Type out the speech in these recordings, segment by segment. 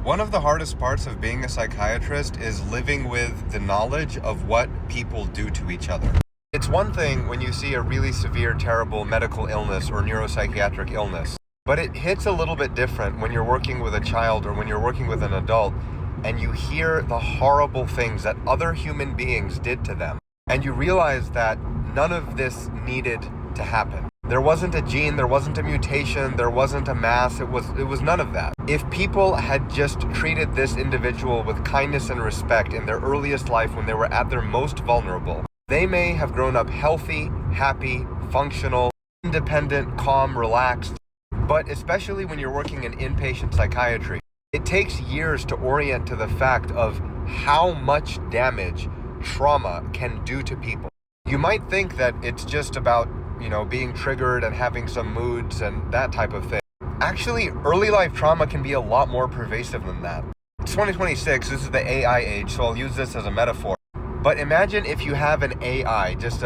One of the hardest parts of being a psychiatrist is living with the knowledge of what people do to each other. It's one thing when you see a really severe, terrible medical illness or neuropsychiatric illness, but it hits a little bit different when you're working with a child or when you're working with an adult and you hear the horrible things that other human beings did to them. And you realize that none of this needed to happen. There wasn't a gene, there wasn't a mutation, there wasn't a mass, it was none of that. If people had just treated this individual with kindness and respect in their earliest life when they were at their most vulnerable, they may have grown up healthy, happy, functional, independent, calm, relaxed. But especially when you're working in inpatient psychiatry, it takes years to orient to the fact of how much damage trauma can do to people. You might think that it's just about being triggered and having some moods and that type of thing. Actually, early life trauma can be a lot more pervasive than that. It's 2026, this is the AI age, so I'll use this as a metaphor. But imagine if you have an AI, just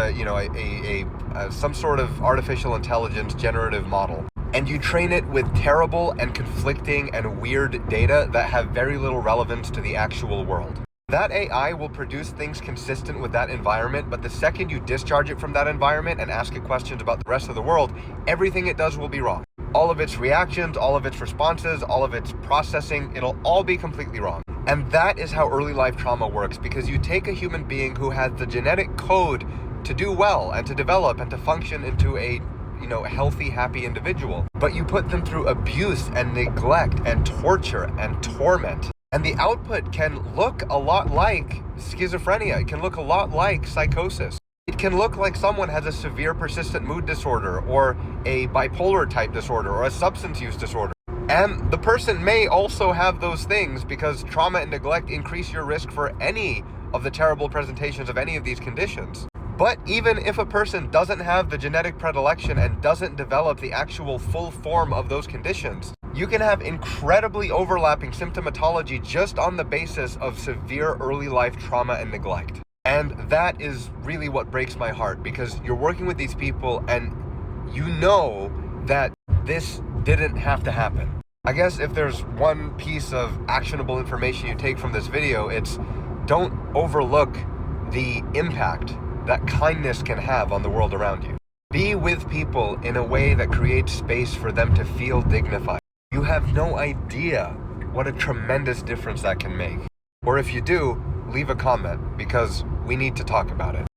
some sort of artificial intelligence generative model, and you train it with terrible and conflicting and weird data that have very little relevance to the actual world. That AI will produce things consistent with that environment, but the second you discharge it from that environment and ask it questions about the rest of the world, everything it does will be wrong. All of its reactions, all of its responses, all of its processing, it'll all be completely wrong. And that is how early life trauma works, because you take a human being who has the genetic code to do well and to develop and to function into a healthy, happy individual, but you put them through abuse and neglect and torture and torment. And the output can look a lot like schizophrenia. It can look a lot like psychosis. It can look like someone has a severe persistent mood disorder or a bipolar type disorder or a substance use disorder. And the person may also have those things because trauma and neglect increase your risk for any of the terrible presentations of any of these conditions. But even if a person doesn't have the genetic predilection and doesn't develop the actual full form of those conditions, you can have incredibly overlapping symptomatology just on the basis of severe early life trauma and neglect. And that is really what breaks my heart, because you're working with these people and you know that this didn't have to happen. I guess if there's one piece of actionable information you take from this video, it's don't overlook the impact that kindness can have on the world around you. Be with people in a way that creates space for them to feel dignified. You have no idea what a tremendous difference that can make. Or if you do, leave a comment, because we need to talk about it.